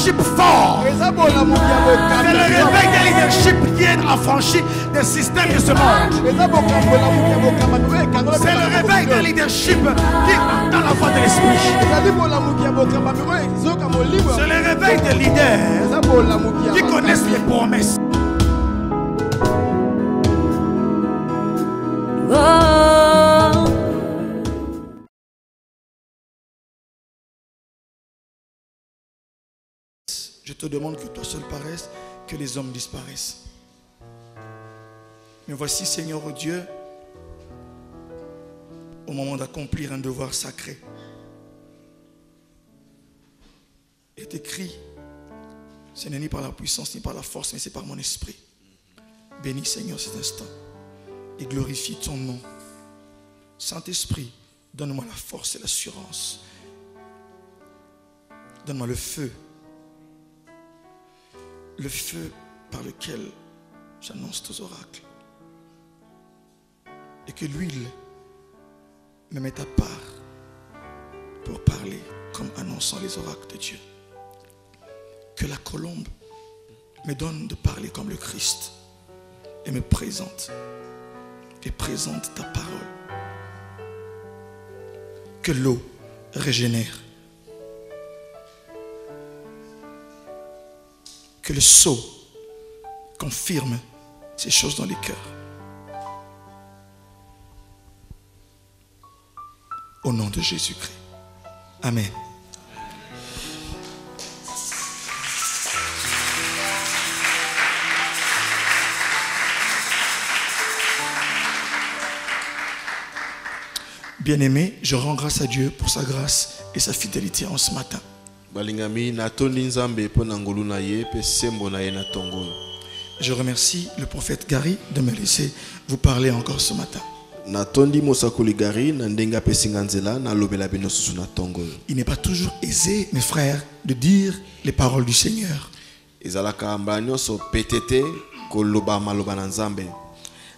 leadership fort. C'est le réveil des leadership qui est affranchi des systèmes de ce monde. C'est le réveil des leadership qui est dans la voie de l'esprit. C'est le réveil des leaders qui connaissent les promesses. Je te demande que toi seul paraisse, que les hommes disparaissent. Mais voici, Seigneur Dieu, au moment d'accomplir un devoir sacré. Il est écrit, ce n'est ni par la puissance ni par la force, mais c'est par mon esprit. Bénis, Seigneur, cet instant et glorifie ton nom. Saint-Esprit, donne-moi la force et l'assurance. Donne-moi le feu par lequel j'annonce tes oracles. Et que l'huile me mette à part pour parler comme annonçant les oracles de Dieu. Que la colombe me donne de parler comme le Christ et me présente ta parole. Que l'eau régénère. Que le sceau confirme ces choses dans les cœurs. Au nom de Jésus-Christ. Amen. Bien-aimé, je rends grâce à Dieu pour sa grâce et sa fidélité en ce matin. Je remercie le prophète Gary de me laisser vous parler encore ce matin. Il n'est pas toujours aisé, mes frères, de dire les paroles du Seigneur.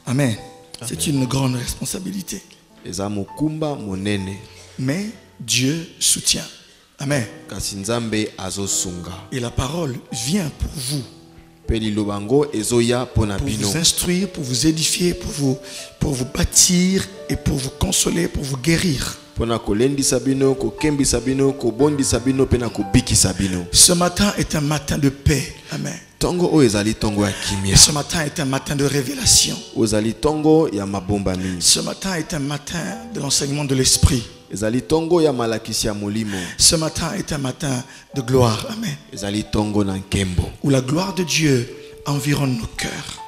Amen. C'est une grande responsabilité. Mais Dieu soutient. Amen. Et la parole vient pour vous. Pour vous instruire, pour vous édifier, pour vous bâtir et pour vous consoler, pour vous guérir. Ce matin est un matin de paix. Amen. Ce matin est un matin de révélation. Ce matin est un matin de l'enseignement de l'esprit. Ce matin est un matin de gloire. Amen. Où la gloire de Dieu environne nos cœurs.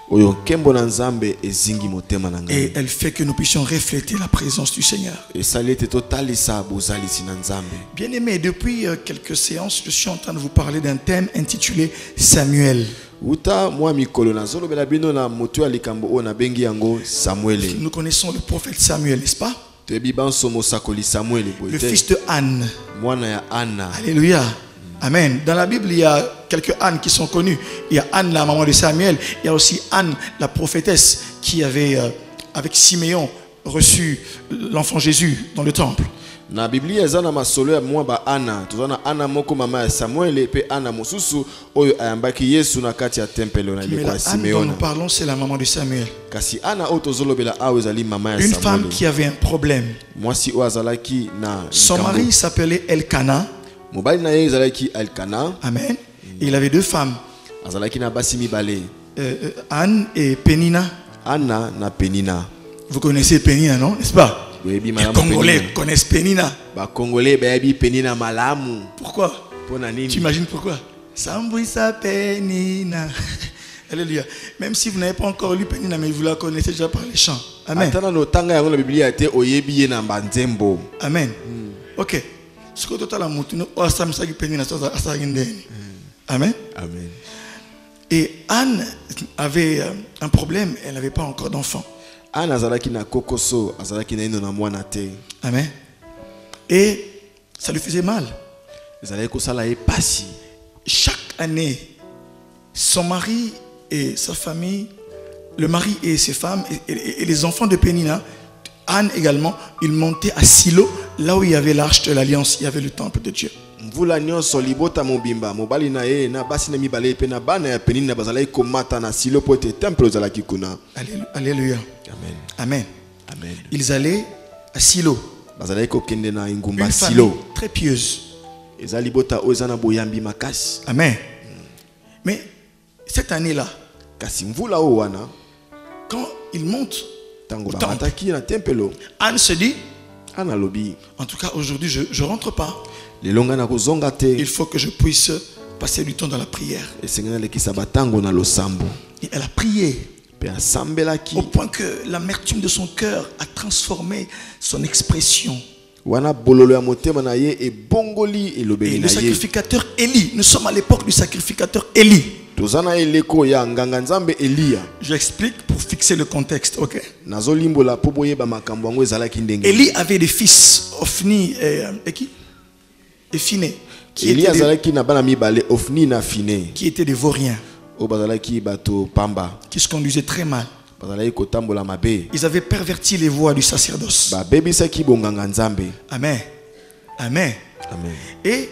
Et elle fait que nous puissions refléter la présence du Seigneur. Bien-aimés, depuis quelques séances, je suis en train de vous parler d'un thème intitulé Samuel. Nous connaissons le prophète Samuel, n'est-ce pas? Le fils de Anne. Alléluia. Amen. Dans la Bible, il y a quelques Anne qui sont connues. Il y a Anne, la maman de Samuel. Il y a aussi Anne, la prophétesse, qui avait, avec Siméon, reçu l'enfant Jésus dans le temple. Na Biblia ezana masolo ya mwa ba Ana tuzana Ana moko mama ya Samuel pe Ana mosusu oyo ayambaki Yesu na kati ya temple na ile kwa Simeon. Nous parlons, c'est la maman de Samuel. Kasi Ana otozolobela awe ezali mama ya Samuel. Une femme qui avait un problème. Mwasi o azalaki na son mari s'appelait Elkana. Mobali na ye ezalaki Elkana. Amen. Et il avait deux femmes. Azalaki na basi mibale. Anne et Penina. Anna na Penina. Vous connaissez Penina, non? N'est-ce pas? Les Congolais connaissent Penina. Congolais baby Penina malamu. Pourquoi? Tu imagines pourquoi? Sambouissa Penina. Alléluia. Même si vous n'avez pas encore lu Penina, mais vous la connaissez déjà par les chants. Amen. Amen. Ok. Ce que tu as Amen. Amen. Et Anne avait un problème, elle n'avait pas encore d'enfant. Amen. Et ça lui faisait mal. Chaque année, son mari et sa famille, le mari et ses femmes et les enfants de Pénina, Anne également, ils montaient à Silo là où il y avait l'arche de l'alliance, il y avait le temple de Dieu. Mvula nyonso libota mobimba mobali na ye na basi na mibale pe na bana ya penina bazalaki komata na silo po ete temple ozalaki kuna. Alléluia. Amen. Amen. Amen. Ils allaient à Silo. Bazalaki kokende na Une ingumba famille silo. très pieuse. Eza libota oyo eza na boyambi makasi. Amen. Mais cette année-là, Kasi mvula oyo wana quand ils montent tango au temple, bamataki na tempelo Anne se dit, ana lobi en tout cas aujourd'hui je rentre pas. lelonga na kozonga te Il faut que je puisse passer du temps dans la prière. esengena lekisa batango na losambo Et elle a prié pe asambelaki au point que l'amertume de son cœur a transformé son expression. wana bololo ya motema na ye ebongoli elobeli Et na le ye sacrificateur Élie, nous sommes à l'époque du sacrificateur Élie. tozana eleko ya nganga nzambe Eliya. J'explique pour fixer le contexte, ok? Nazolimbola po boyeba makambo yango ezalaki ndenge. Élie avait des fils, Ophni et qui? Et Phiné, Eliya azalaki na bana mibale Ofni na Finé qui étaient des vauriens, o bazalaki bato pamba qui se conduisaient très mal. bazalaki kotambola mabe Ils avaient perverti les voies du sacerdoce. babebisaki bonganga nzambe. Amen. Amen. Amen. Et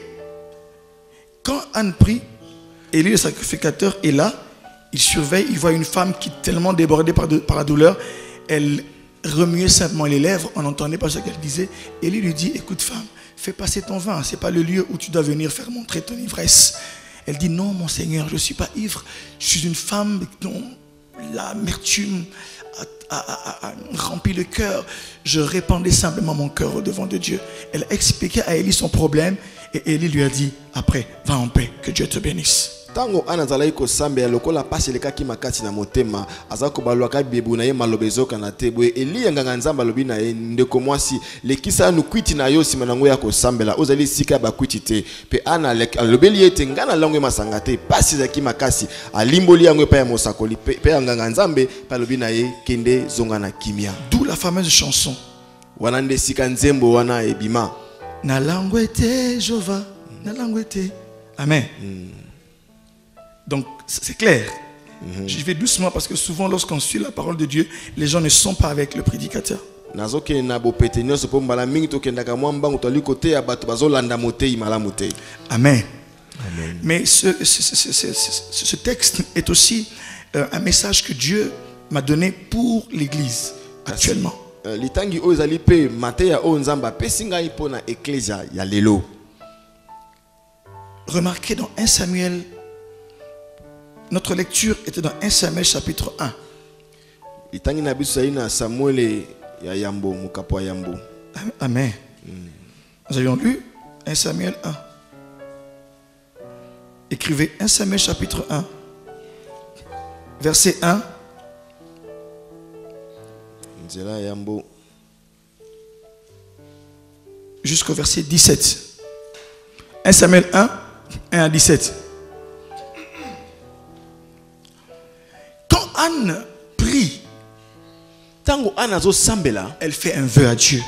quand Anne prie, Élie le sacrificateur est là, il surveille, il voit une femme qui est tellement débordée par la douleur, elle remuait simplement les lèvres, on n'entendait pas ce qu'elle disait. Élie lui dit, écoute femme, fais passer ton vin, ce n'est pas le lieu où tu dois venir faire montrer ton ivresse. Elle dit, non mon Seigneur, je ne suis pas ivre, je suis une femme dont l'amertume a rempli le cœur, je répandais simplement mon cœur au devant de Dieu. Elle a expliqué à Élie son problème et Élie lui a dit, après, va en paix, que Dieu te bénisse. Tango ana zalaki kosambela lokola pasi lekaki makati na motema azako balwaka bebu na ye malobezo kana te boye Eliya nganga nzamba alobi na ye ndeko mwasi lekisa nu kwiti na yo sima nango ya kosambela ozali sika ba kwiti te pe ana alobeli ete ngana lango masanga te pasi zaki makasi alimboli yango pa ya mosakoli pe nganga nzambe pa alobi na ye kende zonga na kimia. D'où la fameuse chanson wana nde sika nzembo wana ebima na lango ete Jova na lango ete. Amen. Donc, c'est clair. Je vais doucement parce que souvent, lorsqu'on suit la parole de Dieu, les gens ne sont pas avec le prédicateur. Amen. Amen. Mais ce texte est aussi un message que Dieu m'a donné pour l'Église actuellement. Remarquez dans 1 Samuel, notre lecture était dans 1 Samuel chapitre 1. Amen. Nous avions lu 1 Samuel 1. Écrivez 1 Samuel chapitre 1, verset 1. Jusqu'au verset 17. 1 Samuel 1, 1 à 17. Quand Anne prie, elle fait un vœu à Dieu.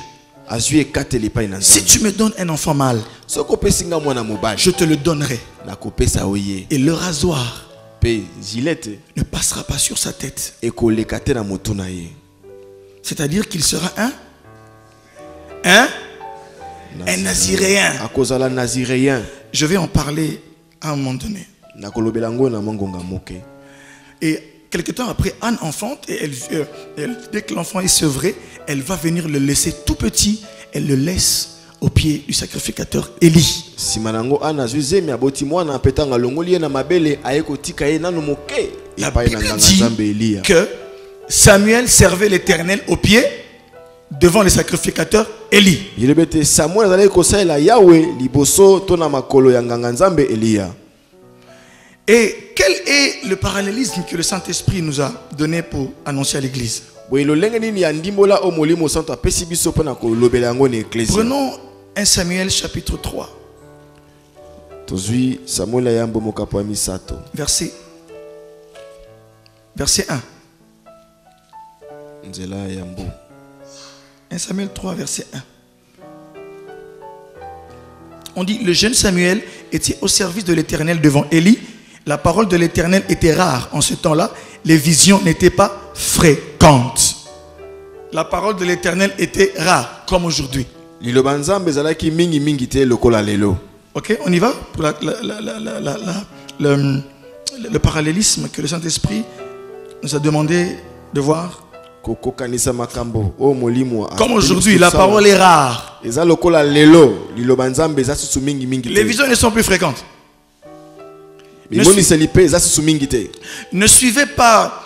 Si tu me donnes un enfant mâle, je te le donnerai. Et le rasoir ne passera pas sur sa tête. C'est-à-dire qu'il sera un naziréen. Je vais en parler à un moment donné. Et quelque temps après, Anne enfante et dès que l'enfant est sevré, elle va venir le laisser tout petit. Elle le laisse au pied du sacrificateur Élie. La Bible dit que Samuel servait l'Éternel au pied devant le sacrificateur Élie. Et quel est le parallélisme que le Saint-Esprit nous a donné pour annoncer à l'Église? Prenons 1 Samuel chapitre 3. Verset 1. 1 Samuel 3, verset 1. On dit, le jeune Samuel était au service de l'Éternel devant Élie. La parole de l'Éternel était rare en ce temps-là. Les visions n'étaient pas fréquentes. La parole de l'Éternel était rare, comme aujourd'hui. liloba nzambe ezalaki mingi mingi te lokola lelo. Ok, on y va pour le parallélisme que le Saint-Esprit nous a demandé de voir. Comme aujourd'hui, la parole est rare. Les visions ne sont plus fréquentes. Ne suivez pas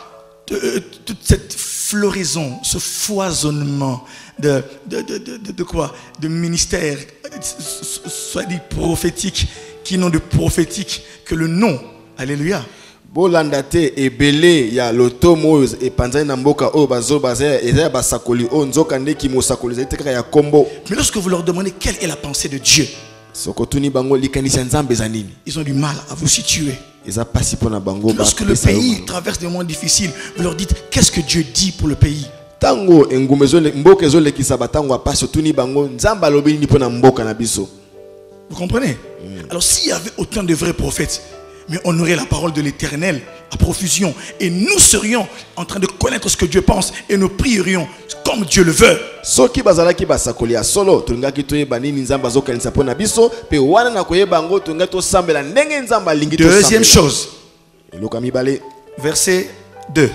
toute cette floraison, ce foisonnement de quoi? De ministères, soit dit prophétiques, qui n'ont de prophétique que le nom. Alléluia. Bolandate et belé ya lotomo et panzai namboka o bazo bazaya et basakoli o nzokande ki mosakoli zeteka ya kombo. Mais lorsque vous leur demandez quelle est la pensée de Dieu, sokotuni bango likanisa nzambe zanini, ils ont du mal à vous situer. Lorsque le pays traverse des moments difficiles, vous leur dites qu'est-ce que Dieu dit pour le pays. Tango engumezole mboka ezole kisabatango apaso tuni bango nzamba lobi ni pona mboka na biso. Vous comprenez? Alors s'il y avait autant de vrais prophètes, mais on aurait la parole de l'Éternel à profusion. Et nous serions en train de connaître ce que Dieu pense. Et nous prierions comme Dieu le veut. Deuxième chose. Verset 2.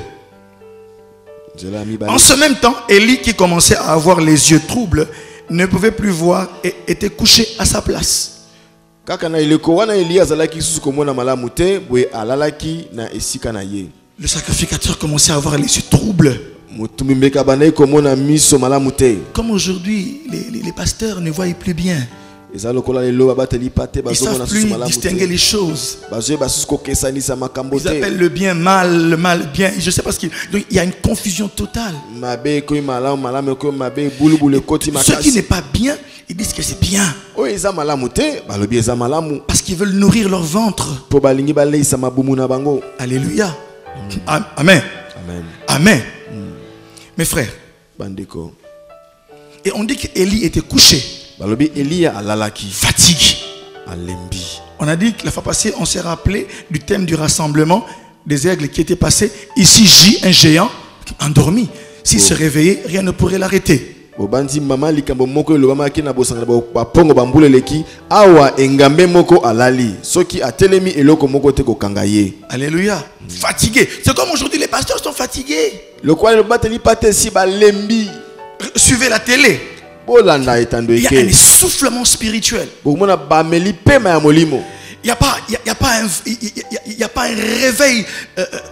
En ce même temps, Élie, qui commençait à avoir les yeux troubles, ne pouvait plus voir et était couché à sa place. Le sacrificateur commençait à avoir les yeux troubles. Comme aujourd'hui, les pasteurs ne voient plus bien. Ils ne savent plus distinguer les choses. Ils appellent le bien mal, le mal bien. Je sais pas ce qu'il y a une confusion totale. Ce qui n'est pas bien, ils disent que c'est bien. Parce qu'ils veulent nourrir leur ventre. Alléluia. Amen. Amen. Mes frères. Et on dit qu'Élie était couché. Fatigue. On a dit que la fois passée, on s'est rappelé du thème du rassemblement des aigles qui était passé. Ici, J, un géant, endormi. S'il se réveillait, rien ne pourrait l'arrêter. Alléluia. Fatigué. C'est comme aujourd'hui, les pasteurs sont fatigués. Suivez la télé. Il y a un essoufflement spirituel. Il n'y a pas un réveil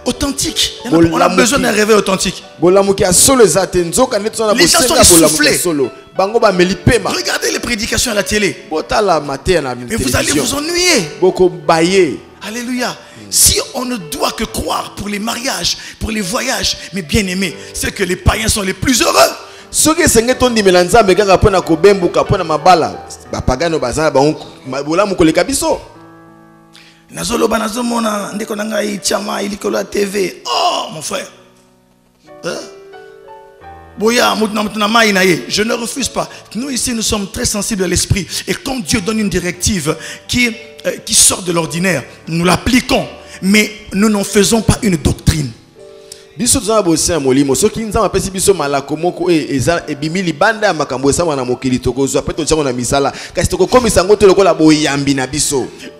authentique. On a besoin d'un réveil authentique. Les gens sont essoufflés. Regardez les prédications à la télé. Et vous allez vous ennuyer. Alléluia. Si on ne doit que croire pour les mariages, pour les voyages, mais bien aimés, c'est que les païens sont les plus heureux. Oh mon frère, je ne refuse pas. Nous ici nous sommes très sensibles à l'esprit. Et quand Dieu donne une directive qui sort de l'ordinaire, nous l'appliquons. Mais nous n'en faisons pas une doctrine. Et à un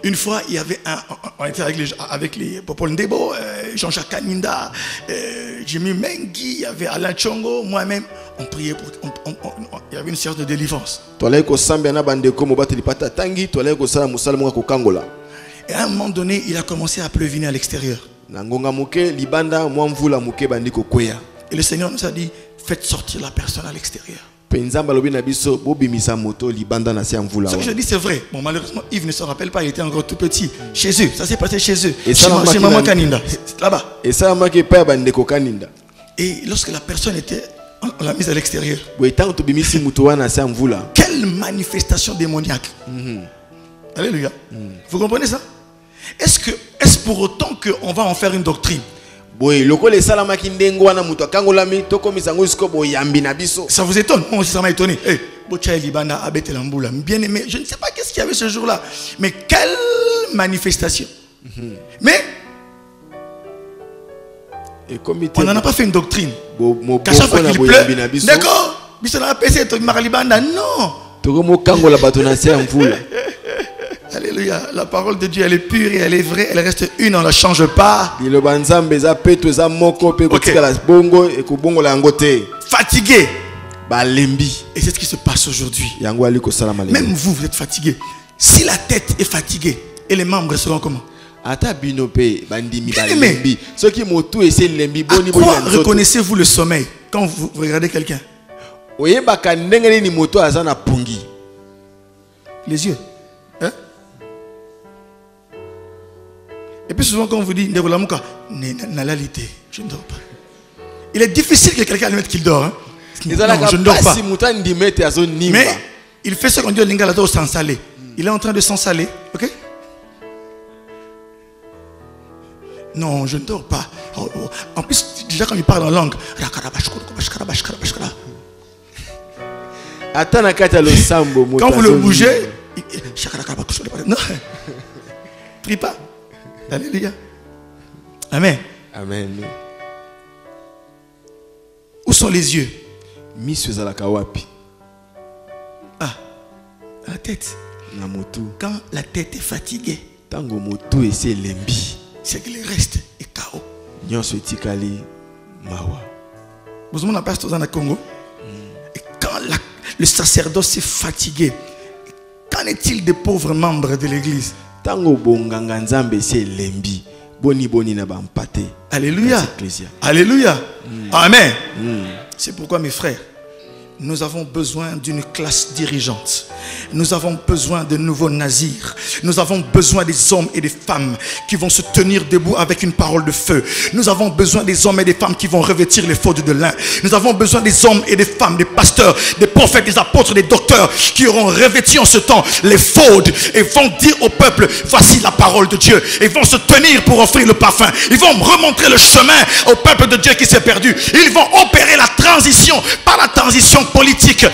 une fois, il y avait on était avec les Popol Ndebo, Jean-Jacques Kaninda, Jimmy Mengi, il y avait Alain Chongo, moi-même, on priait pour il y avait une séance de délivrance. Et à un moment donné, il a commencé à pleuviner à l'extérieur. Et le Seigneur nous a dit, faites sortir la personne à l'extérieur. Ce que je dis c'est vrai. Bon, malheureusement Yves ne se rappelle pas, il était encore tout petit. Chez eux, ça s'est passé chez eux. Chez Maman Kaninda, là-bas. Et lorsque la personne était, on l'a mise à l'extérieur. Quelle manifestation démoniaque. Alléluia. Vous comprenez ça? Est-ce pour autant qu'on va en faire une doctrine? Ça vous étonne? Moi aussi ça m'a étonné. Bien aimé, je ne sais pas qu'est-ce qu'il y avait ce jour-là. Mais quelle manifestation. Mais on n'en a pas fait une doctrine. Qu'à chaque fois qu'il pleut, d'accord, non. Alléluia. La parole de Dieu, elle est pure et elle est vraie. Elle reste une, on ne la change pas. Fatigué. Et c'est ce qui se passe aujourd'hui. Même vous, vous êtes fatigué. Si la tête est fatiguée, et les membres seront comment? À quoi reconnaissez-vous le sommeil quand vous regardez quelqu'un? Les yeux. Hein? Et puis souvent quand on vous dit je ne dors pas. Il est difficile que quelqu'un admette qu'il dort. Hein? Non, je ne dors pas. Mais il fait ce qu'on dit au lingala au s'ensaler. Il est en train de s'ensaler. Ok? Non, je ne dors pas. En plus, déjà quand il parle en langue, quand vous le bougez, non, prie pas. Alléluia. Amen. Amen. Où sont les yeux? Ah, la tête. Quand la tête est fatiguée, c'est que le reste est chaos. Vous savez, on a pasteur dans le Congo. Et quand le sacerdoce est fatigué, qu'en est-il des pauvres membres de l'église? Alléluia. Alléluia. Amen. C'est pourquoi mes frères, nous avons besoin d'une classe dirigeante. Nous avons besoin de nouveaux nazirs. Nous avons besoin des hommes et des femmes qui vont se tenir debout avec une parole de feu. Nous avons besoin des hommes et des femmes qui vont revêtir les fautes de lin. Nous avons besoin des hommes et des femmes, des pasteurs, des prophètes, des apôtres, des docteurs qui auront revêti en ce temps les fautes et vont dire au peuple, voici la parole de Dieu. Ils vont se tenir pour offrir le parfum. Ils vont remontrer le chemin au peuple de Dieu qui s'est perdu. Ils vont opérer la transition, pas la transition politique,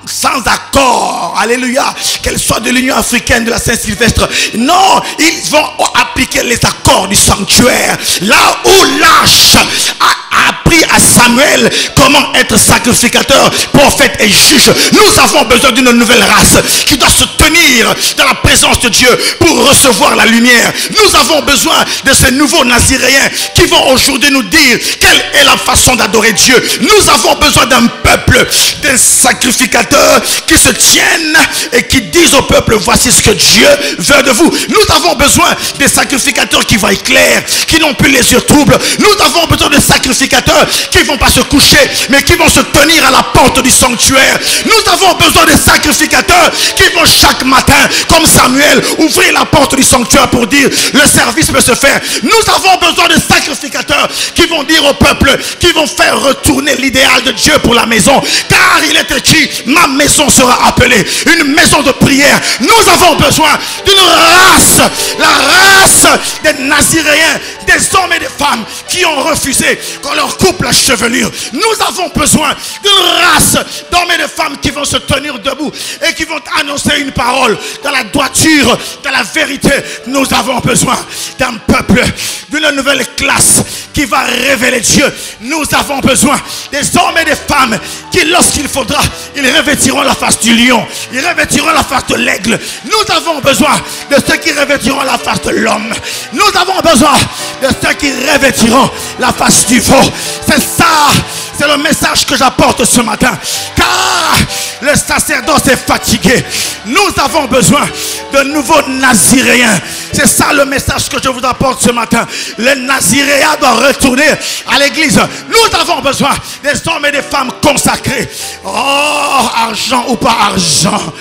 sans accord, alléluia, qu'elle soit de l'Union africaine, de la Saint-Sylvestre. Non, ils vont appliquer les accords du sanctuaire. Là où l'âge a appris à Samuel comment être sacrificateur, prophète et juge, nous avons besoin d'une nouvelle race qui doit se tenir dans la présence de Dieu pour recevoir la lumière. Nous avons besoin de ces nouveaux naziréens qui vont aujourd'hui nous dire quelle est la façon d'adorer Dieu. Nous avons besoin d'un peuple, d'un sacrificateur qui se tiennent et qui disent au peuple, voici ce que Dieu veut de vous. Nous avons besoin des sacrificateurs qui voient clair, qui n'ont plus les yeux troubles. Nous avons besoin de sacrificateurs qui ne vont pas se coucher, mais qui vont se tenir à la porte du sanctuaire. Nous avons besoin de sacrificateurs qui vont chaque matin, comme Samuel, ouvrir la porte du sanctuaire pour dire, le service peut se faire. Nous avons besoin de sacrificateurs qui vont dire au peuple, qui vont faire retourner l'idéal de Dieu pour la maison. Car il est écrit, ma maison sera appelée une maison de prière. Nous avons besoin d'une race, la race des Naziréens, des hommes et des femmes qui ont refusé qu'on leur coupe la chevelure. Nous avons besoin d'une race d'hommes et de femmes qui vont se tenir debout et qui vont annoncer une parole dans la droiture, dans la vérité. Nous avons besoin d'un peuple, d'une nouvelle classe qui va révéler Dieu. Nous avons besoin des hommes et des femmes qui, lorsqu'il faudra, ils revêtiront la face du lion, ils revêtiront la face de l'aigle. Nous avons besoin de ceux qui revêtiront la face de l'homme. Nous avons besoin de ceux qui revêtiront la face du veau. C'est ça, c'est le message que j'apporte ce matin. Car le sacerdoce est fatigué. Nous avons besoin de nouveaux naziréens. C'est ça le message que je vous apporte ce matin. Les naziréens doivent retourner à l'église. Nous avons besoin des hommes et des femmes consacrés. Oh, argent ou pas argent,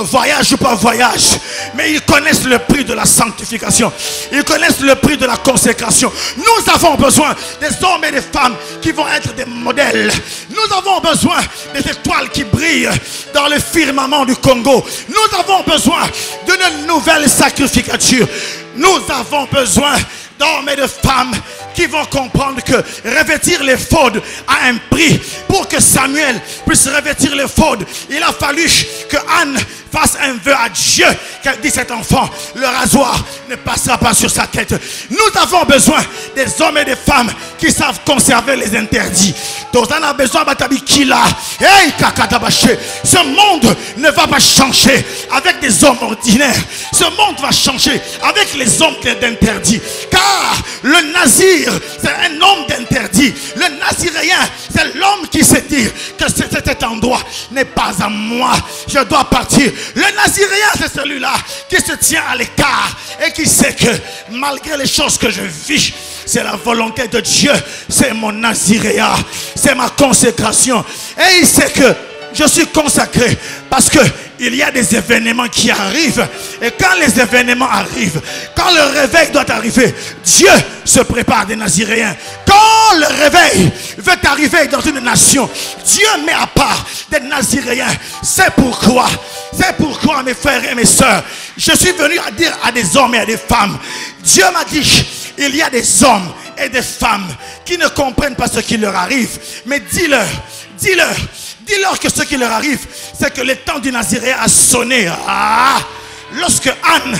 voyage ou pas voyage, mais ils connaissent le prix de la sanctification, ils connaissent le prix de la consécration. Nous avons besoin des hommes et des femmes qui vont être des modèles. Nous avons besoin des étoiles qui brillent dans le firmament du Congo. Nous avons besoin d'une nouvelle sacrificature. Nous avons besoin d'hommes et de femmes qui vont comprendre que revêtir les l'éphod a un prix. Pour que Samuel puisse revêtir l'éphod, il a fallu que Anne fasse un vœu à Dieu, qu'a dit cet enfant, le rasoir ne passera pas sur sa tête. Nous avons besoin des hommes et des femmes qui savent conserver les interdits. Donc on a besoin de hey, ce monde ne va pas changer avec des hommes ordinaires. Ce monde va changer avec les hommes d'interdits. Car le nazir, c'est un homme d'interdit. Le naziréen, c'est l'homme qui sait dire que cet endroit n'est pas à moi. Je dois partir. Le naziréen, c'est celui-là qui se tient à l'écart et qui sait que malgré les choses que je vis, c'est la volonté de Dieu. C'est mon naziréa. C'est ma consécration. Et il sait que je suis consacré parce que il y a des événements qui arrivent. Et quand les événements arrivent, quand le réveil doit arriver, Dieu se prépare des naziréens. Quand le réveil veut arriver dans une nation, Dieu met à part des naziréens. C'est pourquoi mes frères et mes sœurs, je suis venu à dire à des hommes et à des femmes, Dieu m'a dit, il y a des hommes et des femmes qui ne comprennent pas ce qui leur arrive. Mais dis-leur que ce qui leur arrive, c'est que le temps du naziréen a sonné. Lorsque Anne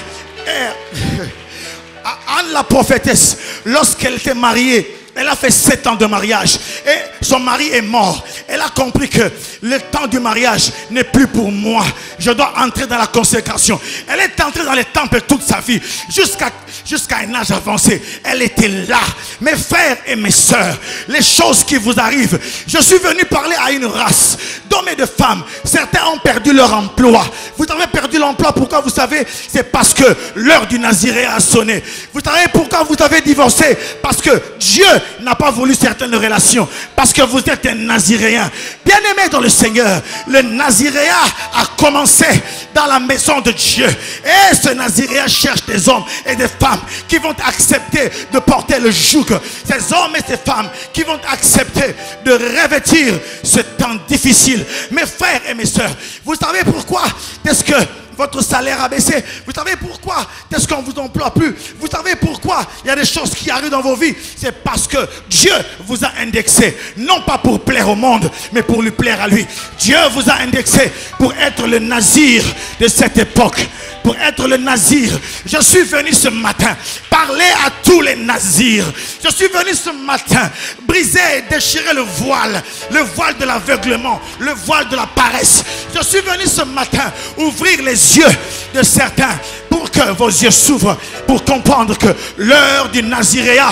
la prophétesse, lorsqu'elle était mariée, elle a fait 7 ans de mariage et son mari est mort. Elle a compris que le temps du mariage n'est plus pour moi. Je dois entrer dans la consécration. Elle est entrée dans les temples toute sa vie jusqu'à un âge avancé. Elle était là. Mes frères et mes sœurs, les choses qui vous arrivent, je suis venu parler à une race d'hommes et de femmes. Certains ont perdu leur emploi. Vous avez perdu l'emploi, pourquoi vous savez? C'est parce que l'heure du naziréen a sonné. Vous savez pourquoi vous avez divorcé? Parce que Dieu n'a pas voulu certaines relations. Parce que vous êtes un naziréen. Bien-aimé dans le Seigneur, le naziréen a commencé dans la maison de Dieu. Et ce naziréen cherche des hommes et des femmes qui vont accepter de porter le joug. Ces hommes et ces femmes qui vont accepter de revêtir ce temps difficile. Mes frères et mes sœurs, vous savez pourquoi est-ce que votre salaire a baissé? Vous savez pourquoi est-ce qu'on vous emploie plus? Vous savez pourquoi il y a des choses qui arrivent dans vos vies? C'est parce que Dieu vous a indexé, non pas pour plaire au monde, mais pour lui plaire à lui. Dieu vous a indexé pour être le nazir de cette époque. Pour être le nazir. Je suis venu ce matin parler à tous les nazirs. Je suis venu ce matin briser et déchirer le voile de l'aveuglement, le voile de la paresse. Je suis venu ce matin ouvrir les yeux de certains pour que vos yeux s'ouvrent, pour comprendre que l'heure du naziréa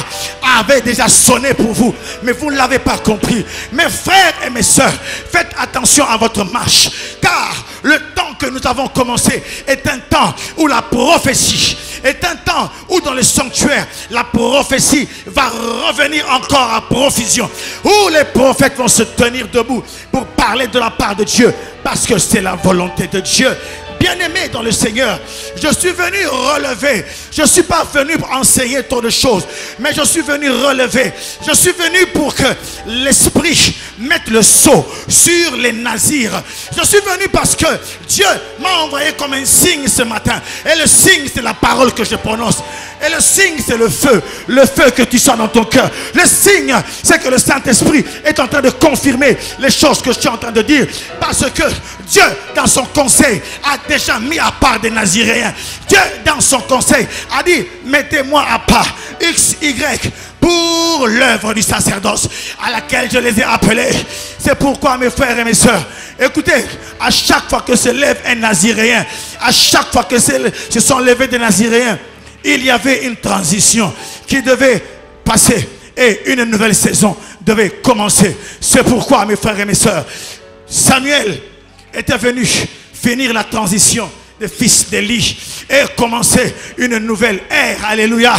avait déjà sonné pour vous, mais vous ne l'avez pas compris. Mes frères et mes sœurs, faites attention à votre marche, car le temps que nous avons commencé est un temps où la prophétie, est un temps où dans le sanctuaire, la prophétie va revenir encore à profusion, où les prophètes vont se tenir debout pour parler de la part de Dieu, parce que c'est la volonté de Dieu. Bien-aimé dans le Seigneur, je suis venu relever. Je ne suis pas venu pour enseigner trop de choses, mais je suis venu relever. Je suis venu pour que l'Esprit mette le sceau sur les nazirs. Je suis venu parce que Dieu m'a envoyé comme un signe ce matin. Et le signe, c'est la parole que je prononce. Et le signe, c'est le feu que tu sens dans ton cœur. Le signe, c'est que le Saint-Esprit est en train de confirmer les choses que je suis en train de dire. Parce que Dieu, dans son conseil, a déjà mis à part des naziréens. Dieu, dans son conseil, a dit, mettez-moi à part X, Y, pour l'œuvre du sacerdoce à laquelle je les ai appelés. C'est pourquoi, mes frères et mes sœurs, écoutez, à chaque fois que se lève un naziréen, à chaque fois que se sont levés des naziréens, il y avait une transition qui devait passer et une nouvelle saison devait commencer. C'est pourquoi, mes frères et mes sœurs, Samuel était venu finir la transition des fils d'Élie et commencer une nouvelle ère. Alléluia.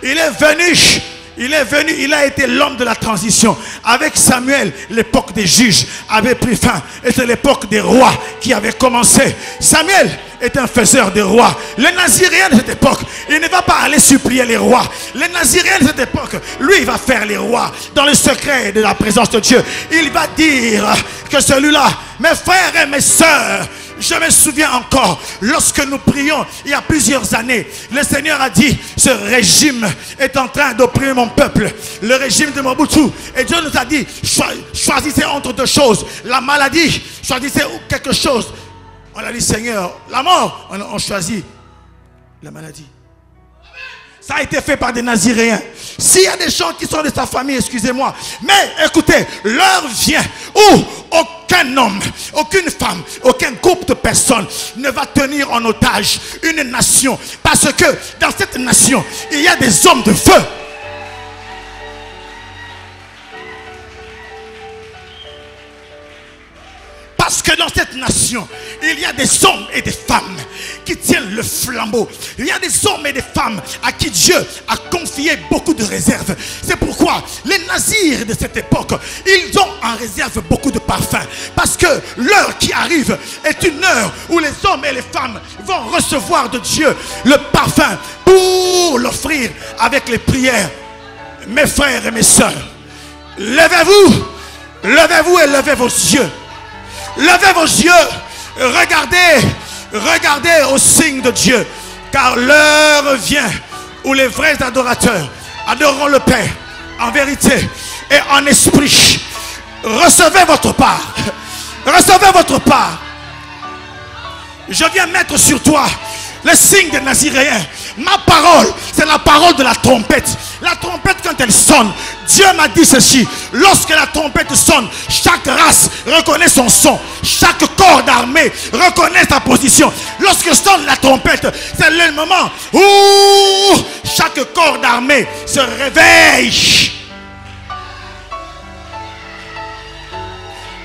Il est venu, il a été l'homme de la transition. Avec Samuel, l'époque des juges avait pris fin. Et c'est l'époque des rois qui avait commencé. Samuel est un faiseur de rois. Le naziréen de cette époque, il ne va pas aller supplier les rois. Le naziréen de cette époque, lui, il va faire les rois dans le secret de la présence de Dieu. Il va dire que celui-là, mes frères et mes sœurs, je me souviens encore, lorsque nous prions il y a plusieurs années, le Seigneur a dit, ce régime est en train d'opprimer mon peuple, le régime de Mobutu. Et Dieu nous a dit, choisissez entre deux choses, la maladie, choisissez quelque chose. On a dit, Seigneur, la mort, on choisit la maladie. Ça a été fait par des Naziréens. S'il y a des gens qui sont de sa famille, excusez-moi. Mais écoutez, l'heure vient où aucun homme, aucune femme, aucun groupe de personnes ne va tenir en otage une nation. Parce que dans cette nation, il y a des hommes de feu. Parce que dans cette nation, il y a des hommes et des femmes qui tiennent le flambeau. Il y a des hommes et des femmes à qui Dieu a confié beaucoup de réserves. C'est pourquoi les nazirs de cette époque, ils ont en réserve beaucoup de parfums. Parce que l'heure qui arrive est une heure où les hommes et les femmes vont recevoir de Dieu le parfum pour l'offrir avec les prières. Mes frères et mes sœurs, levez-vous, levez-vous et levez vos yeux. Levez vos yeux, regardez au signe de Dieu, car l'heure vient où les vrais adorateurs adoreront le Père en vérité et en esprit. Recevez votre part, recevez votre part. Je viens mettre sur toi le signe des Naziréens. Ma parole, c'est la parole de la trompette. La trompette, quand elle sonne, Dieu m'a dit ceci: lorsque la trompette sonne, chaque race reconnaît son son, chaque corps d'armée reconnaît sa position. Lorsque sonne la trompette, c'est le moment où chaque corps d'armée se réveille.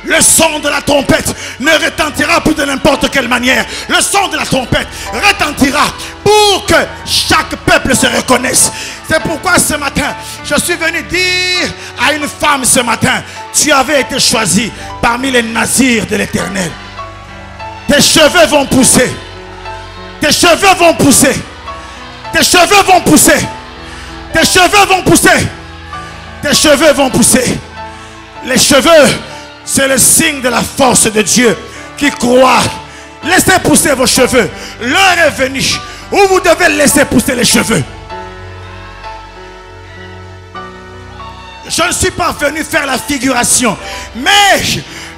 Le son de la trompette ne retentira plus de n'importe quelle manière. Le son de la trompette retentira pour que chaque peuple se reconnaisse. C'est pourquoi ce matin, je suis venu dire à une femme ce matin: tu avais été choisie parmi les nazirs de l'Éternel. Tes cheveux vont pousser. Tes cheveux vont pousser. Tes cheveux vont pousser. Tes cheveux vont pousser. Tes cheveux vont pousser. Les cheveux, c'est le signe de la force de Dieu qui croit. Laissez pousser vos cheveux. L'heure est venue où vous devez laisser pousser les cheveux. Je ne suis pas venu faire la figuration, mais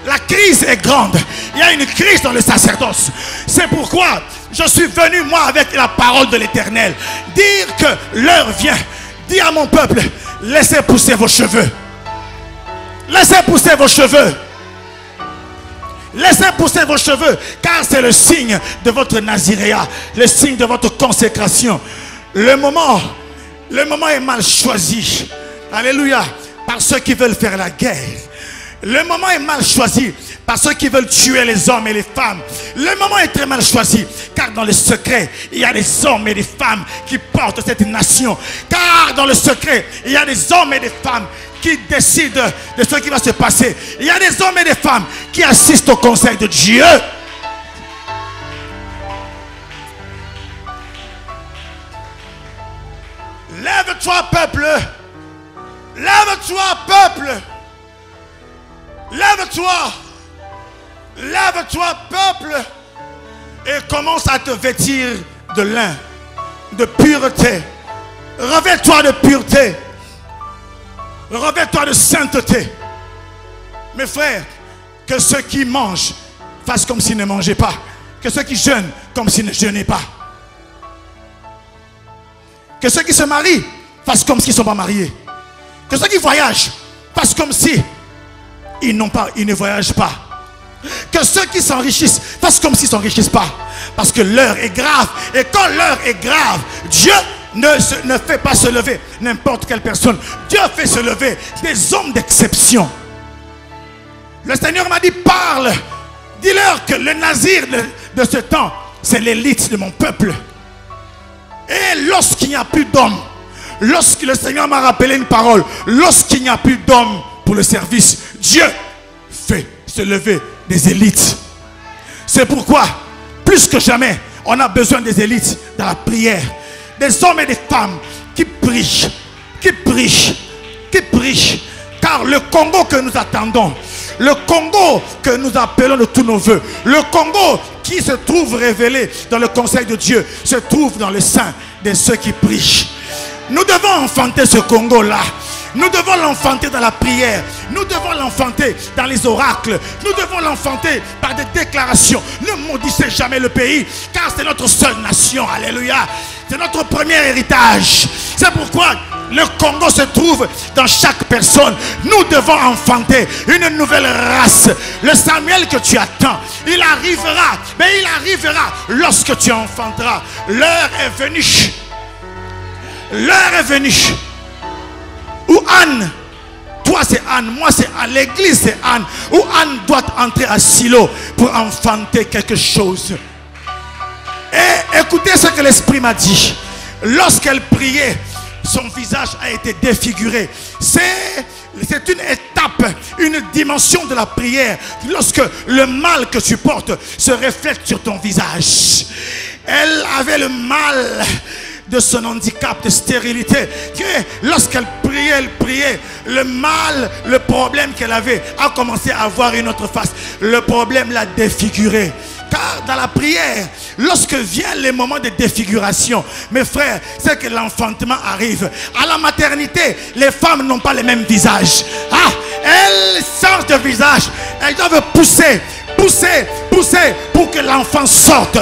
la crise est grande. Il y a une crise dans le sacerdoce. C'est pourquoi je suis venu, moi, avec la parole de l'Éternel, dire que l'heure vient. Dis à mon peuple: laissez pousser vos cheveux. Laissez pousser vos cheveux. Laissez pousser vos cheveux, car c'est le signe de votre naziréat, le signe de votre consécration. Le moment est mal choisi. Alléluia. Par ceux qui veulent faire la guerre. Le moment est mal choisi par ceux qui veulent tuer les hommes et les femmes. Le moment est très mal choisi, car dans le secret, il y a des hommes et des femmes qui portent cette nation. Car dans le secret, il y a des hommes et des femmes qui décident de ce qui va se passer. Il y a des hommes et des femmes qui assistent au conseil de Dieu. Lève-toi, peuple. Lève-toi, peuple. Lève-toi. Lève-toi, peuple. Et commence à te vêtir de lin, de pureté. Revêt-toi de pureté. Revêt-toi de sainteté. Mes frères, que ceux qui mangent fassent comme s'ils ne mangeaient pas. Que ceux qui jeûnent comme s'ils ne jeûnaient pas. Que ceux qui se marient fassent comme s'ils ne sont pas mariés. Que ceux qui voyagent fassent comme si ils ne voyagent pas. Que ceux qui s'enrichissent fassent comme s'ils ne s'enrichissent pas. Parce que l'heure est grave. Et quand l'heure est grave, Dieu ne fait pas se lever n'importe quelle personne. Dieu fait se lever des hommes d'exception. Le Seigneur m'a dit: parle. Dis-leur que le nazir de ce temps, c'est l'élite de mon peuple. Et lorsqu'il n'y a plus d'hommes, lorsque le Seigneur m'a rappelé une parole, lorsqu'il n'y a plus d'hommes pour le service, Dieu fait se lever des élites. C'est pourquoi, plus que jamais, on a besoin des élites dans la prière. Des hommes et des femmes qui prient, qui prient, qui prient. Car le Congo que nous attendons, le Congo que nous appelons de tous nos voeux, le Congo qui se trouve révélé dans le conseil de Dieu, se trouve dans le sein de ceux qui prient. Nous devons enfanter ce Congo-là. Nous devons l'enfanter dans la prière. Nous devons l'enfanter dans les oracles. Nous devons l'enfanter par des déclarations. Ne maudissez jamais le pays, car c'est notre seule nation. Alléluia. C'est notre premier héritage. C'est pourquoi le Congo se trouve dans chaque personne. Nous devons enfanter une nouvelle race. Le Samuel que tu attends, il arrivera. Mais il arrivera lorsque tu enfanteras. L'heure est venue. L'heure est venue où Anne, toi c'est Anne, moi c'est Anne, l'église c'est Anne, où Anne doit entrer à Silo pour enfanter quelque chose. Et écoutez ce que l'Esprit m'a dit. Lorsqu'elle priait, son visage a été défiguré. C'est une étape, une dimension de la prière. Lorsque le mal que tu portes se reflète sur ton visage. Elle avait le mal de son handicap de stérilité, que lorsqu'elle priait, le mal, le problème qu'elle avait a commencé à avoir une autre face. Le problème l'a défiguré. Car dans la prière, lorsque viennent les moments de défiguration, mes frères, c'est que l'enfantement arrive. À la maternité, les femmes n'ont pas le même visage. Ah, elles changent de visage. Elles doivent pousser pour que l'enfant sorte.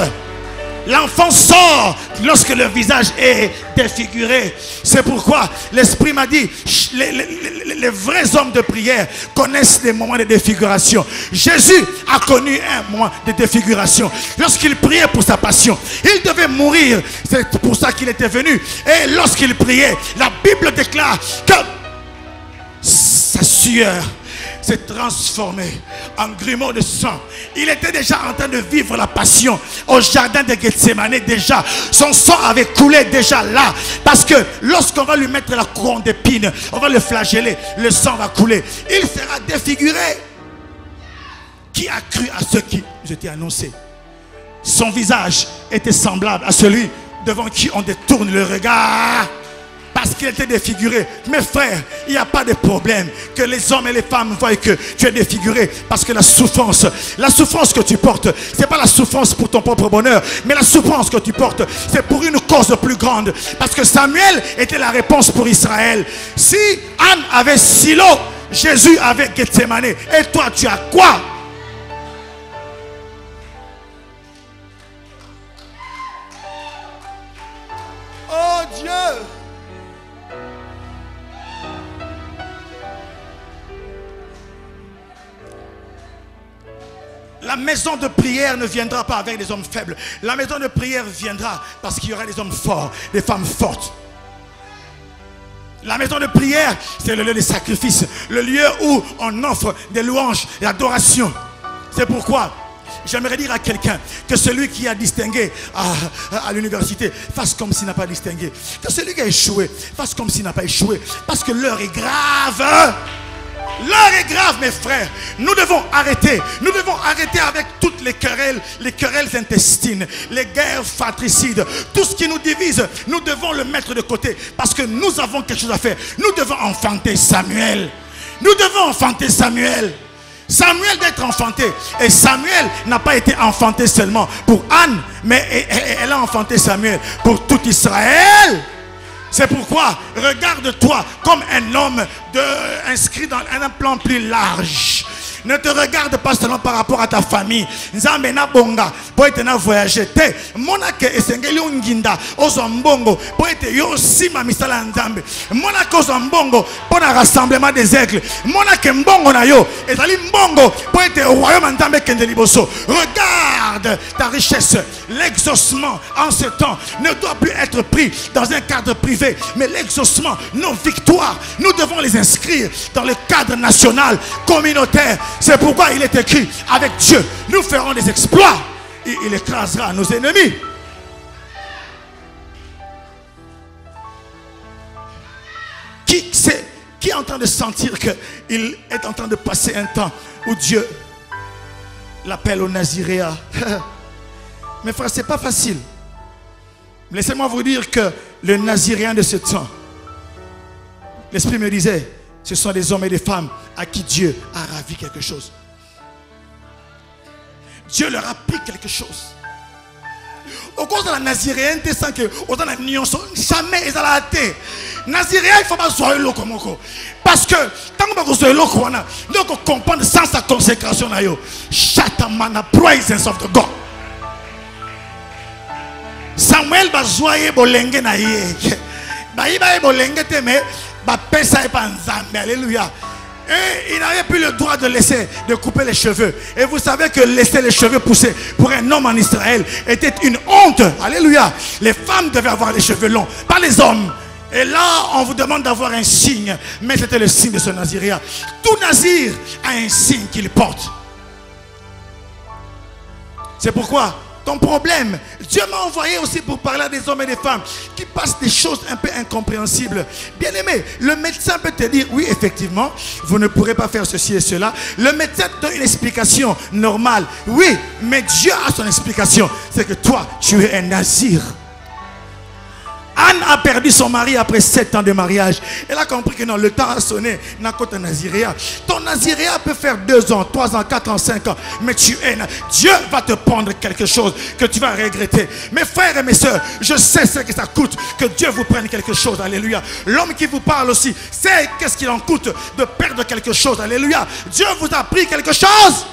L'enfant sort lorsque le visage est défiguré. C'est pourquoi l'Esprit m'a dit, les vrais hommes de prière connaissent les moments de défiguration. Jésus a connu un moment de défiguration. Lorsqu'il priait pour sa passion, il devait mourir. C'est pour ça qu'il était venu. Et lorsqu'il priait, la Bible déclare que sa sueur s'est transformé en grumeaux de sang. Il était déjà en train de vivre la passion au jardin de Gethsemane. Déjà, son sang avait coulé déjà là. Parce que lorsqu'on va lui mettre la couronne d'épines, on va le flageller, le sang va couler. Il sera défiguré. Qui a cru à ce qui nous était annoncé? Son visage était semblable à celui devant qui on détourne le regard. Parce qu'il était défiguré. Mes frères, il n'y a pas de problème que les hommes et les femmes voient que tu es défiguré. Parce que la souffrance que tu portes, ce n'est pas la souffrance pour ton propre bonheur, mais la souffrance que tu portes, c'est pour une cause plus grande. Parce que Samuel était la réponse pour Israël. Si Anne avait Silo, Jésus avait Gethsemane. Et toi, tu as quoi? Oh Dieu! La maison de prière ne viendra pas avec des hommes faibles. La maison de prière viendra parce qu'il y aura des hommes forts, des femmes fortes. La maison de prière, c'est le lieu des sacrifices, le lieu où on offre des louanges et adorations. C'est pourquoi j'aimerais dire à quelqu'un que celui qui a distingué à l'université fasse comme s'il n'a pas distingué. Que celui qui a échoué fasse comme s'il n'a pas échoué. Parce que l'heure est grave. L'heure est grave, mes frères. Nous devons arrêter. Nous devons arrêter avec toutes les querelles intestines, les guerres fratricides. Tout ce qui nous divise, nous devons le mettre de côté. Parce que nous avons quelque chose à faire. Nous devons enfanter Samuel. Nous devons enfanter Samuel. Samuel doit être enfanté. Et Samuel n'a pas été enfanté seulement pour Anne, mais elle a enfanté Samuel pour tout Israël. C'est pourquoi, regarde-toi comme un homme inscrit dans un plan plus large. Ne te regarde pas seulement par rapport à ta famille. Nzambe na bonga pour être na voyager. Te monake esengeli onginda ozombongo pour être yo sima misala nzambe. Monake ozombongo pour le rassemblement des aigles. Monake mbongo na yo ezali mbongo pour être au royaume nzambe kende liboso. Regarde ta richesse. L'exaucement en ce temps ne doit plus être pris dans un cadre privé, mais l'exaucement, nos victoires, nous devons les inscrire dans le cadre national, communautaire. C'est pourquoi il est écrit, avec Dieu, nous ferons des exploits et il écrasera nos ennemis. Qui est en train de sentir qu'il est en train de passer un temps où Dieu l'appelle au Naziréat? Mes frères, ce n'est pas facile. Laissez-moi vous dire que le Naziréen de ce temps, l'Esprit me disait, ce sont des hommes et des femmes à qui Dieu a ravi quelque chose. Dieu leur a pris quelque chose. Au cause de la naziréenne, tu sens que on a une jamais ils ont la tête. Naziréen, il faut pas jouer le komoko. Parce que tant que vous jouez le corona, donc on comprend sans sa consécration na yo. Shatamana presence of the God. Samuel va jouer bolenge na ye. Ba iba bolenge te mais ba pesa e pa nzambe. Alléluia. Et il n'avait plus le droit de couper les cheveux. Et vous savez que laisser les cheveux pousser pour un homme en Israël était une honte. Alléluia. Les femmes devaient avoir les cheveux longs, pas les hommes. Et là, on vous demande d'avoir un signe. Mais c'était le signe de ce naziréat. Tout nazir a un signe qu'il porte. C'est pourquoi ton problème, Dieu m'a envoyé aussi pour parler à des hommes et des femmes qui passent des choses un peu incompréhensibles. Bien aimé, le médecin peut te dire, oui, effectivement, vous ne pourrez pas faire ceci et cela. Le médecin te donne une explication normale. Oui, mais Dieu a son explication. C'est que toi, tu es un nazir. Anne a perdu son mari après 7 ans de mariage. Elle a compris que non, le temps a sonné. Ton naziréat peut faire 2 ans, 3 ans, 4 ans, 5 ans. Mais tu es... Dieu va te prendre quelque chose que tu vas regretter. Mes frères et mes soeurs, je sais ce que ça coûte que Dieu vous prenne quelque chose. Alléluia. L'homme qui vous parle aussi, c'est qu'est-ce qu'il en coûte de perdre quelque chose. Alléluia. Dieu vous a pris quelque chose.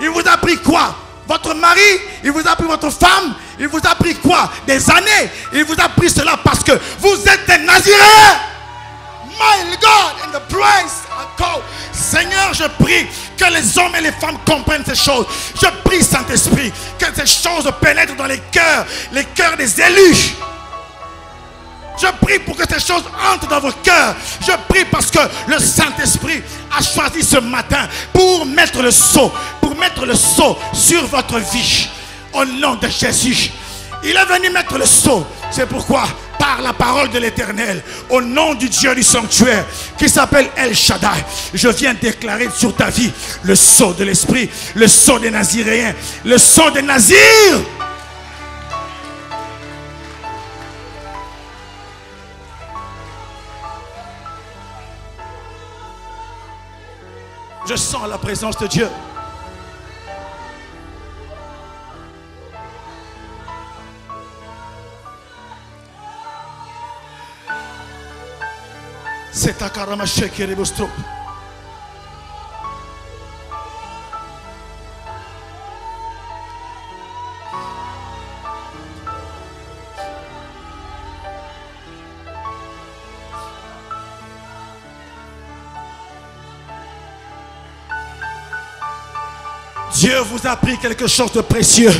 Il vous a pris quoi? Votre mari, il vous a pris votre femme, il vous a pris quoi? Des années. Il vous a pris cela parce que vous êtes des naziréens. My God, in the praise I call. Seigneur, je prie que les hommes et les femmes comprennent ces choses. Je prie, Saint-Esprit, que ces choses pénètrent dans les cœurs des élus. Je prie pour que ces choses entrent dans vos cœurs. Je prie parce que le Saint-Esprit a choisi ce matin pour mettre le sceau sur votre vie. Au nom de Jésus. Il est venu mettre le sceau. C'est pourquoi, par la parole de l'Éternel, au nom du Dieu du sanctuaire, qui s'appelle El Shaddai, je viens déclarer sur ta vie le sceau de l'Esprit, le sceau des Naziréens, le sceau des Nazirs. Je sens la présence de Dieu. C'est à Karamaché qui est Bostro. Dieu vous a pris quelque chose de précieux.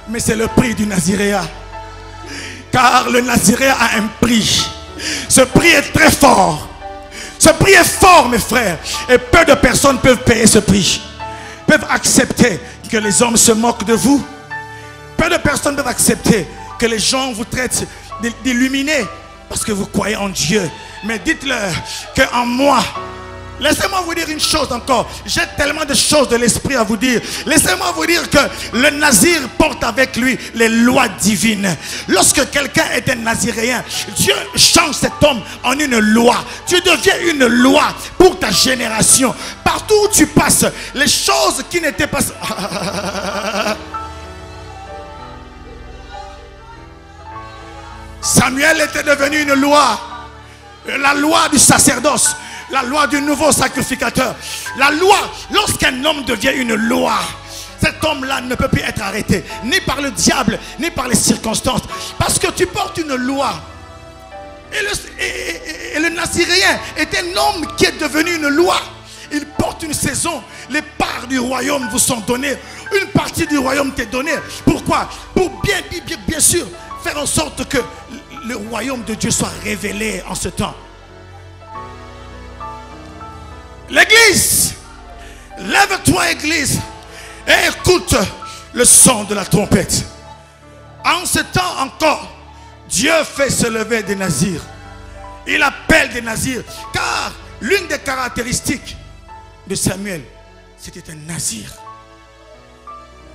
Mais c'est le prix du naziréat. Car le naziréat a un prix. Ce prix est très fort. Ce prix est fort, mes frères. Et peu de personnes peuvent payer ce prix. Peuvent accepter que les hommes se moquent de vous. Peu de personnes peuvent accepter que les gens vous traitent d'illuminés parce que vous croyez en Dieu. Mais dites-leur qu'en moi, laissez-moi vous dire une chose encore. J'ai tellement de choses de l'esprit à vous dire. Laissez-moi vous dire que le nazir porte avec lui les lois divines. Lorsque quelqu'un est un naziréen, Dieu change cet homme en une loi. Tu deviens une loi pour ta génération. Partout où tu passes, les choses qui n'étaient pas... Samuel était devenu une loi. La loi du sacerdoce. La loi du nouveau sacrificateur. La loi, lorsqu'un homme devient une loi, cet homme-là ne peut plus être arrêté, ni par le diable, ni par les circonstances. Parce que tu portes une loi. Et le naziréen est un homme qui est devenu une loi. Il porte une saison. Les parts du royaume vous sont données. Une partie du royaume t'est donnée. Pourquoi? Pour bien sûr faire en sorte que le royaume de Dieu soit révélé en ce temps. L'église, lève-toi église et écoute le son de la trompette. En ce temps encore, Dieu fait se lever des nazirs. Il appelle des nazirs, car l'une des caractéristiques de Samuel, c'était un nazir.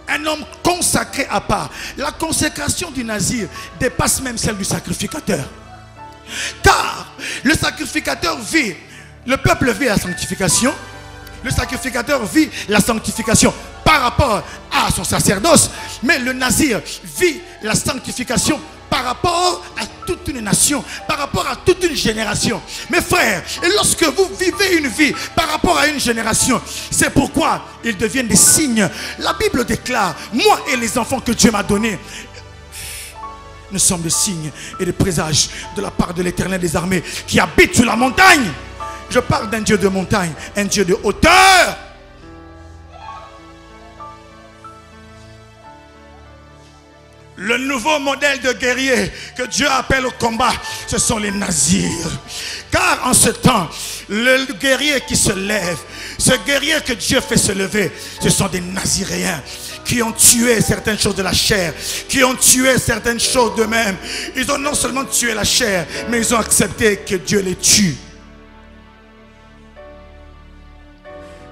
Un homme consacré à part. La consécration du nazir dépasse même celle du sacrificateur. Car le sacrificateur vit, le peuple vit la sanctification. Le sacrificateur vit la sanctification par rapport à à son sacerdoce, mais le nazir vit la sanctification par rapport à toute une nation, par rapport à toute une génération. Mes frères, et lorsque vous vivez une vie par rapport à une génération, c'est pourquoi ils deviennent des signes. La Bible déclare, moi et les enfants que Dieu m'a donnés, nous sommes des signes et des présages de la part de l'Éternel des armées qui habite sur la montagne. Je parle d'un Dieu de montagne, un Dieu de hauteur. Le nouveau modèle de guerrier que Dieu appelle au combat, ce sont les nazirs. Car en ce temps, le guerrier qui se lève, ce guerrier que Dieu fait se lever, ce sont des naziréens qui ont tué certaines choses de la chair, qui ont tué certaines choses d'eux-mêmes. Ils ont non seulement tué la chair, mais ils ont accepté que Dieu les tue.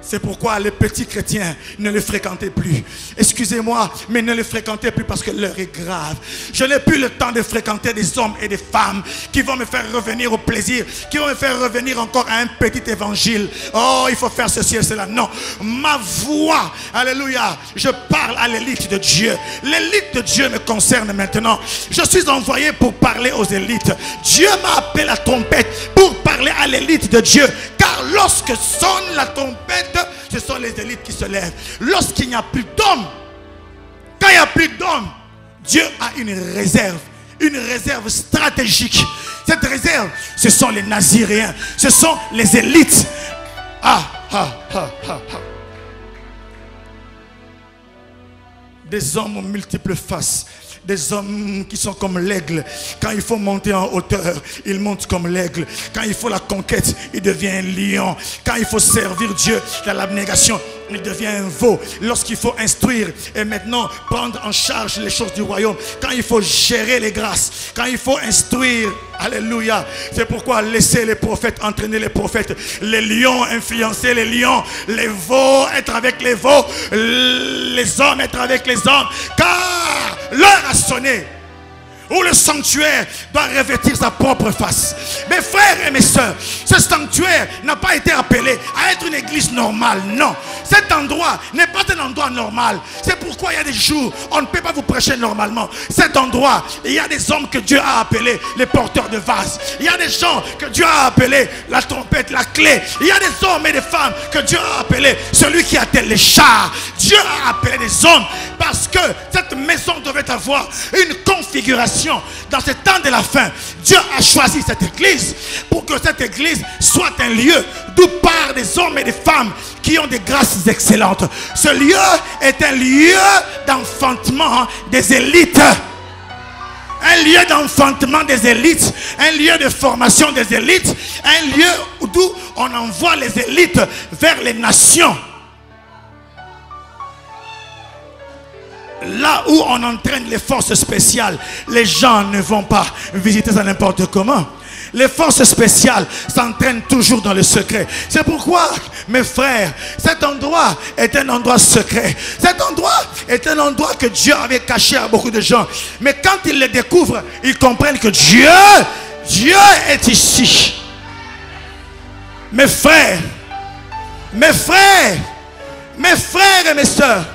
C'est pourquoi les petits chrétiens ne les fréquentaient plus. Excusez-moi, mais ne les fréquentez plus parce que l'heure est grave. Je n'ai plus le temps de fréquenter des hommes et des femmes qui vont me faire revenir au plaisir, qui vont me faire revenir encore à un petit évangile. Oh, il faut faire ceci et cela. Non, ma voix, alléluia, je parle à l'élite de Dieu. L'élite de Dieu me concerne maintenant. Je suis envoyé pour parler aux élites. Dieu m'a appelé la trompette pour parler à l'élite de Dieu. Car lorsque sonne la trompette, ce sont les élites qui se lèvent. Lorsqu'il n'y a plus d'hommes, quand il n'y a plus d'hommes, Dieu a une réserve stratégique. Cette réserve, ce sont les naziréens, ce sont les élites. Des hommes aux multiples faces. Des hommes qui sont comme l'aigle. Quand il faut monter en hauteur, il monte comme l'aigle. Quand il faut la conquête, il devient un lion. Quand il faut servir Dieu dans l'abnégation, il devient un veau. Lorsqu'il faut instruire et maintenant prendre en charge les choses du royaume, quand il faut gérer les grâces, quand il faut instruire, alléluia. C'est pourquoi laisser les prophètes entraîner les prophètes, les lions influencer les lions, les veaux être avec les veaux, les hommes être avec les hommes, car l'heure a sonné où le sanctuaire doit revêtir sa propre face. Mes frères et mes soeurs, ce sanctuaire n'a pas été appelé à être une église normale. Non, cet endroit n'est pas un endroit normal. C'est pourquoi il y a des jours on ne peut pas vous prêcher normalement. Cet endroit, il y a des hommes que Dieu a appelés les porteurs de vases. Il y a des gens que Dieu a appelés la trompette, la clé. Il y a des hommes et des femmes que Dieu a appelés celui qui attelle les chars. Dieu a appelé des hommes parce que cette maison devait avoir une configuration. Dans ce temps de la fin, Dieu a choisi cette église pour que cette église soit un lieu d'où partent des hommes et des femmes qui ont des grâces excellentes. Ce lieu est un lieu d'enfantement des élites. Un lieu d'enfantement des élites, un lieu de formation des élites, un lieu d'où on envoie les élites vers les nations. Là où on entraîne les forces spéciales, les gens ne vont pas visiter ça n'importe comment. Les forces spéciales s'entraînent toujours dans le secret. C'est pourquoi, mes frères, cet endroit est un endroit secret. Cet endroit est un endroit que Dieu avait caché à beaucoup de gens. Mais quand ils le découvrent, ils comprennent que Dieu est ici. Mes frères et mes soeurs,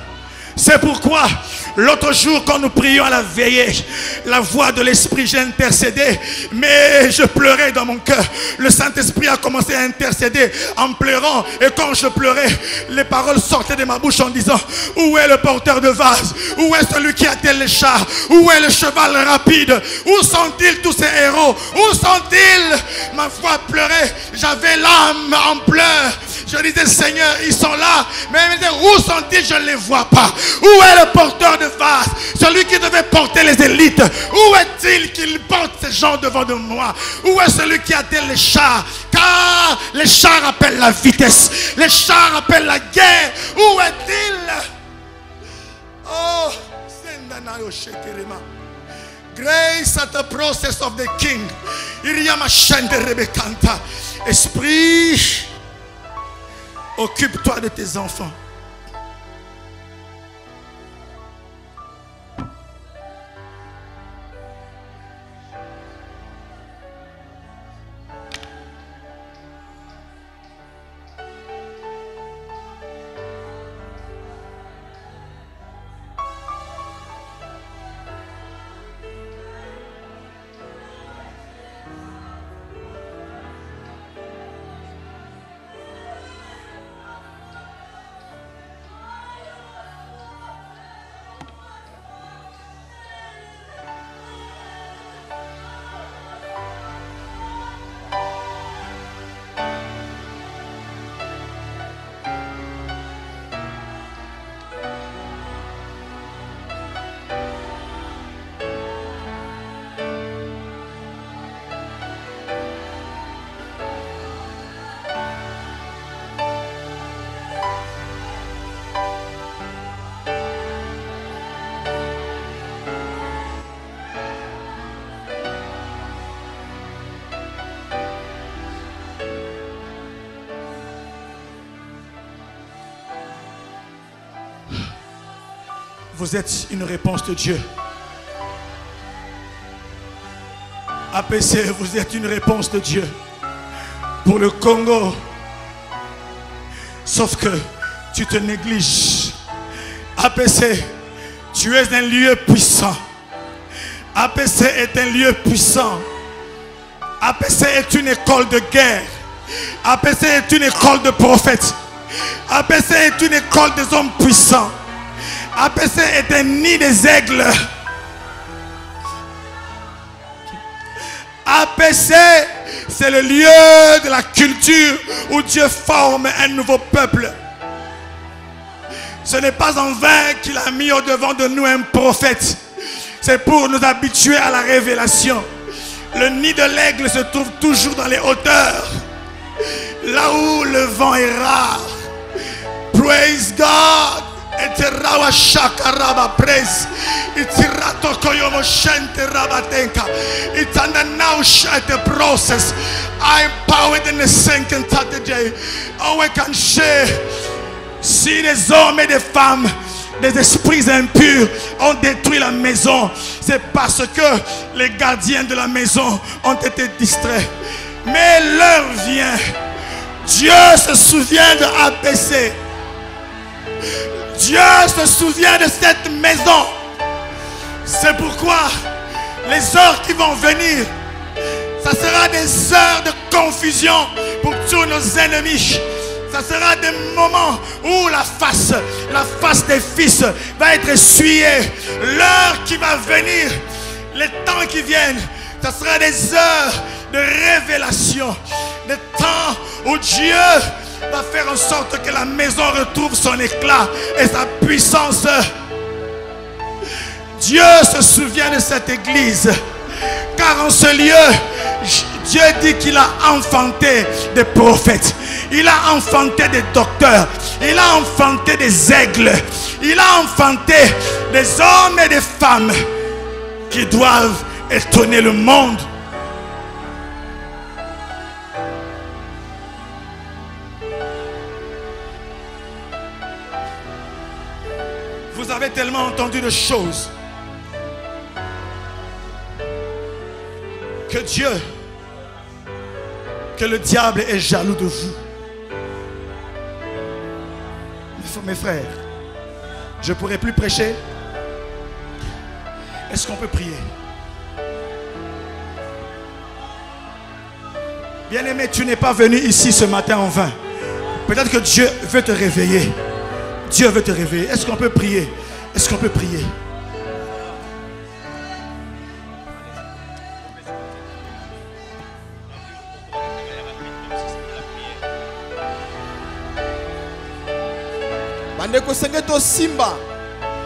c'est pourquoi l'autre jour, quand nous prions à la veillée, la voix de l'Esprit, j'ai intercédé, mais je pleurais dans mon cœur. Le Saint-Esprit a commencé à intercéder en pleurant. Et quand je pleurais, les paroles sortaient de ma bouche en disant: où est le porteur de vase? Où est celui qui attelle les chars? Où est le cheval rapide? Où sont-ils tous ces héros? Où sont-ils? Ma voix pleurait, j'avais l'âme en pleurs. Je disais: Seigneur, ils sont là, mais où sont-ils? Je ne les vois pas. Où est le porteur de vase? Celui qui devait porter les élites. Où est-il qu'il porte ces gens devant de moi? Où est celui qui attelle les chars? Car les chars appellent la vitesse, les chars appellent la guerre. Où est-il? Oh, grace at the process of the king. Esprit, occupe-toi de tes enfants. vous êtes une réponse de Dieu. APC, vous êtes une réponse de Dieu pour le Congo. Sauf que tu te négliges. APC, tu es un lieu puissant. APC est un lieu puissant. APC est une école de guerre. APC est une école de prophètes. APC est une école des hommes puissants. APC est un nid des aigles. APC, c'est le lieu de la culture où Dieu forme un nouveau peuple. Ce n'est pas en vain qu'il a mis au devant de nous un prophète. C'est pour nous habituer à la révélation. Le nid de l'aigle se trouve toujours dans les hauteurs, là où le vent est rare. Praise God. Eterawa shakaraba praise. Itirato koyomo shente rabatenka. Itanda now shite process. I'm empowered in the second Saturday. Oh, I can share. Si des hommes et des femmes, des esprits impurs ont détruit la maison, c'est parce que les gardiens de la maison ont été distraits. Mais l'heure vient. Dieu se souvient de APC. Dieu se souvient de cette maison. C'est pourquoi les heures qui vont venir, ça sera des heures de confusion pour tous nos ennemis. Ça sera des moments où la face des fils va être essuyée. L'heure qui va venir, les temps qui viennent, ça sera des heures de révélation. Des temps où Dieu va faire en sorte que la maison retrouve son éclat et sa puissance. Dieu se souvient de cette église, car en ce lieu, Dieu dit qu'il a enfanté des prophètes, il a enfanté des docteurs, il a enfanté des aigles, il a enfanté des hommes et des femmes qui doivent étonner le monde. Vous avez tellement entendu de choses que le diable est jaloux de vous. Mes frères, je ne pourrai plus prêcher. Est-ce qu'on peut prier? Bien-aimé, tu n'es pas venu ici ce matin en vain. Peut-être que Dieu veut te réveiller. Dieu veut te réveiller. Est-ce qu'on peut prier? Est-ce qu'on peut prier? Bandeko sengeto simba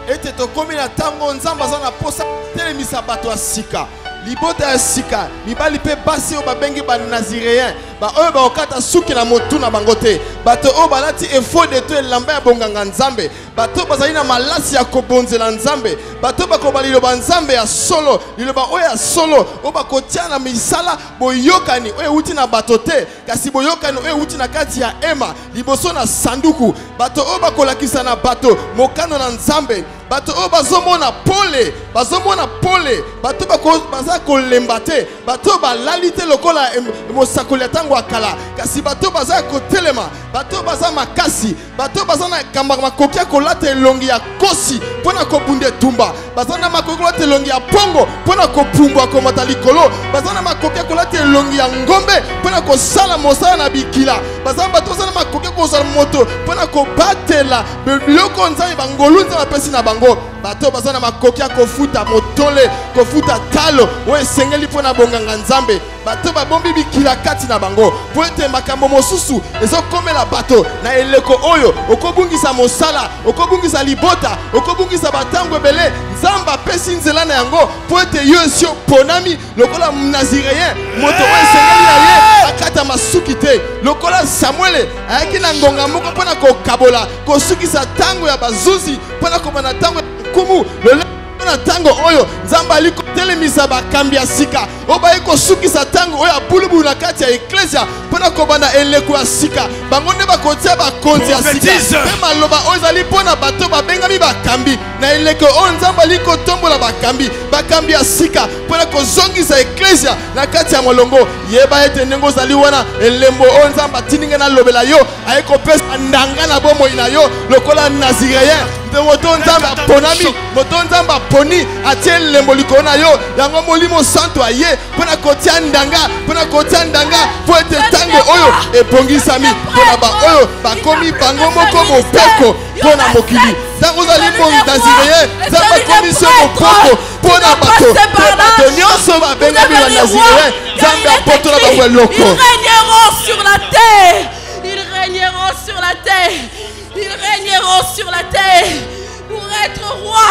ete to komi na tango nzamba za na posa telemisa bato ya sika libota ya sika mibali pe basi o babengi ba naziréen ba oyo ba okata suki na motu na bangote bato o balati efo de to elamba ya bonganga nzambe bato bazali na malasi ya kobonzela nzambe bato bakobali liloba nzambe ya solo liloba oyo ya solo o bakotia na misala boyokani oyo uti na bato te kasi boyokani oyo uti na kati ya ema liboso na sanduku bato o bakolakisa na bato mokano na nzambe bato o bazomona pole bato baza kolemba te bato balali te lokola mosakoli tango akala kasi bato baza kotelema bato baza makasi bato baza na kamba makoki kolata elongi ya kosi pona kobunde tumba baza na makoki kolata elongi ya pongo pona kopumbwa komata likolo baza na makoki kolata elongi ya ngombe pona kosala mosala na bikila baza bato baza na makoki kozala moto pona kobatela biloko nzambe bangolu nzambe apesi na bango bato baza na makoki kofuta motole kofuta talo oyo esengeli pona bonganga nzambe bato babombi bikila kati na bango po ete makambo mosusu ezokomela bato na eleko oyo okobungisa mosala okobungisa libota okobungisa batango ebele nzambe apesi nzela na yango po ete yo esi oponami lokola naziréen moto oyo esengeli na ye akata masuki te lokola samuele ayaki na ngonga moko mpona kokabola kosukisa tango ya bazuzi mpona kobana tango ya kumu na tango oyo nzambe aliko te kotelemisa bakambi ya sika obaye kosukisa tango oyo abulubu na kati ya eklesia mpona kobanda eleko ya sika bango nde bakotia bakonzi ya sika mpe maloba oyo ezali mpona bato babengami bakambi na eleko oyo nzambe ali kotombola bakambi ya sika mpona kozongisa eklesia na kati ya molongo yeba ete ndenge ozali wana elembo oyo nzambe atindinga nalobela yo aye kopesa ndanga na bomoi na yo lokola nazireyen moto nzambe aponami moto nzambe aponi atie elembo likolo na yo yango molimo santo aye mpona kotia ndanga mpo ete ntango oyo ebongisami mpona baoyo bakomi bango moko mopeko mpona mokili ntango ozali nazireye nzambe akomi se mopoko mpona bato nyonso babengami ba nazireye nzambe apotola bango eloko. Ils régneront sur la terre. Ils régneront sur la terre. Ils régneront sur la terre. Pour être roi,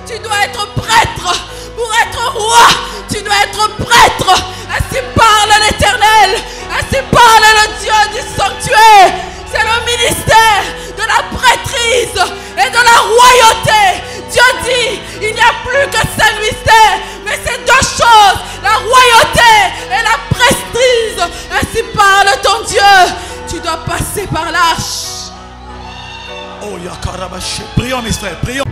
tu dois être prêtre. Pour être roi, tu dois être prêtre. Ainsi parle l'Éternel. Ainsi parle le Dieu du sanctuaire. C'est le ministère de la prêtrise et de la royauté. Dieu dit, il n'y a plus que 5 mystères, mais c'est 2 choses, la royauté et la prêtrise. Ainsi parle ton Dieu. Tu dois passer par l'arche. Oh, Yakarabaché. Prions mes frères, prions.